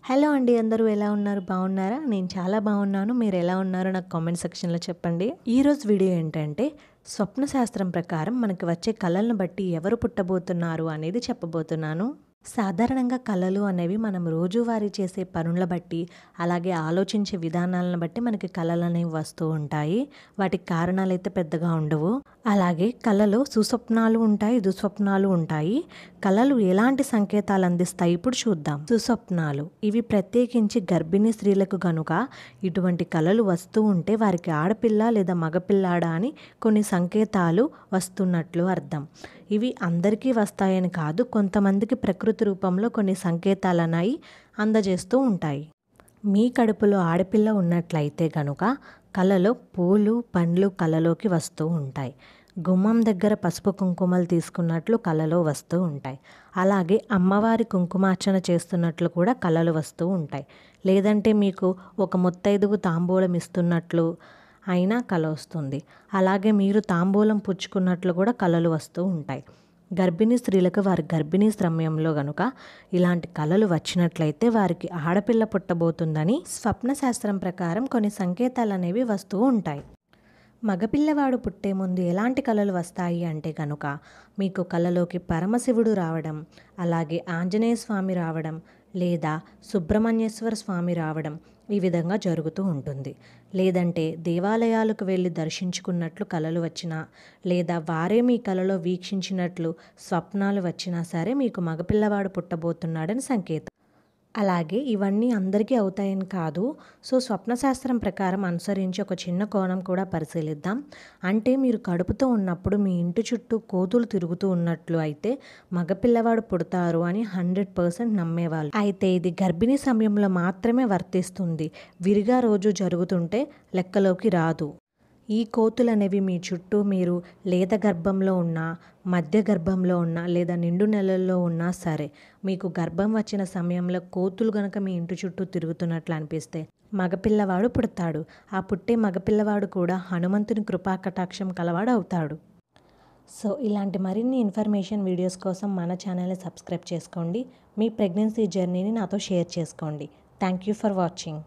Hello అండి, అందరూ ఎలా ఉన్నారు? బాగున్నారా? నేను చాలా బాగున్నాను. మీరు ఎలా ఉన్నారో నాకు కామెంట్ సెక్షన్లో చెప్పండి. ఈరోజు వీడియో ఏంటంటే స్వప్న శాస్త్రం ప్రకారం మనకి వచ్చే కళలను బట్టి ఎవరు పుట్టబోతున్నారు అనేది చెప్పబోతున్నాను. సాధారణంగా కళలు అనేవి మనం రోజువారీ చేసే పనుల బట్టి, అలాగే ఆలోచించే విధానాలను బట్టి మనకి కళలు అనేవి వస్తూ ఉంటాయి. వాటికి కారణాలు అయితే పెద్దగా ఉండవు. అలాగే కళలో సుస్వప్నాలు ఉంటాయి, దుస్వప్నాలు ఉంటాయి. కళలు ఎలాంటి సంకేతాలు అందిస్తాయి ఇప్పుడు చూద్దాం. సుస్వప్నాలు ఇవి ప్రత్యేకించి గర్భిణీ స్త్రీలకు గనుక ఇటువంటి కళలు వస్తూ ఉంటే వారికి ఆడపిల్ల లేదా మగపిల్లాడ అని కొన్ని సంకేతాలు వస్తున్నట్లు అర్థం. ఇవి అందరికీ వస్తాయని కాదు, కొంతమందికి ప్రకృతి రూపంలో కొన్ని సంకేతాలు అనేవి అందజేస్తూ ఉంటాయి. మీ కడుపులో ఆడపిల్ల ఉన్నట్లయితే కనుక కళలో పూలు పండ్లు కళలోకి వస్తూ ఉంటాయి. గుమ్మం దగ్గర పసుపు కుంకుమలు తీసుకున్నట్లు కళలో వస్తూ ఉంటాయి. అలాగే అమ్మవారి కుంకుమార్చన చేస్తున్నట్లు కూడా కళలు వస్తూ ఉంటాయి. లేదంటే మీకు ఒక ముత్తైదుగు తాంబూలం ఇస్తున్నట్లు అయినా కళ వస్తుంది. అలాగే మీరు తాంబూలం పుచ్చుకున్నట్లు కూడా కళలు వస్తూ ఉంటాయి. గర్భిణీ స్త్రీలకు వారి గర్భిణీ సమయంలో గనుక ఇలాంటి కళలు వచ్చినట్లయితే వారికి ఆడపిల్ల పుట్టబోతుందని స్వప్న శాస్త్రం ప్రకారం కొన్ని సంకేతాలు అనేవి వస్తూ ఉంటాయి. మగపిల్లవాడు పుట్టే ముందు ఎలాంటి కళలు వస్తాయి అంటే కనుక మీకు కళలోకి పరమశివుడు రావడం, అలాగే ఆంజనేయ స్వామి రావడం, లేదా సుబ్రహ్మణ్యేశ్వర స్వామి రావడం ఈ విధంగా జరుగుతూ ఉంటుంది. లేదంటే దేవాలయాలకు వెళ్ళి దర్శించుకున్నట్లు కళలు వచ్చినా, లేదా వారే మీ కళలో వీక్షించినట్లు స్వప్నాలు వచ్చినా సరే మీకు మగపిల్లవాడు పుట్టబోతున్నాడని సంకేతం. అలాగే ఇవన్నీ అందరికీ అవుతాయని కాదు. సో స్వప్నశాస్త్రం ప్రకారం అనుసరించి ఒక చిన్న కోణం కూడా పరిశీలిద్దాం. అంటే మీరు కడుపుతో ఉన్నప్పుడు మీ ఇంటి చుట్టూ కోతులు తిరుగుతూ ఉన్నట్లు అయితే మగపిల్లవాడు పుడతారు అని 100% నమ్మేవాళ్ళు. అయితే ఇది గర్భిణీ సమయంలో మాత్రమే వర్తిస్తుంది. విరిగా రోజు జరుగుతుంటే లెక్కలోకి రాదు. ఈ కోతులు అనేవి మీ చుట్టూ మీరు లేత గర్భంలో ఉన్నా, మధ్య గర్భంలో ఉన్నా, లేదా నిండు నెలల్లో ఉన్నా సరే మీకు గర్భం వచ్చిన సమయంలో కోతులు గనక మీ ఇంటి చుట్టూ తిరుగుతున్నట్లు అనిపిస్తే మగపిల్లవాడు పుడతాడు. ఆ పుట్టే మగపిల్లవాడు కూడా హనుమంతుని కృపాకటాక్షం కలవాడు అవుతాడు. సో ఇలాంటి మరిన్ని ఇన్ఫర్మేషన్ వీడియోస్ కోసం మన ఛానల్ని సబ్స్క్రైబ్ చేసుకోండి. మీ ప్రెగ్నెన్సీ జర్నీని నాతో షేర్ చేసుకోండి. Thank you for watching.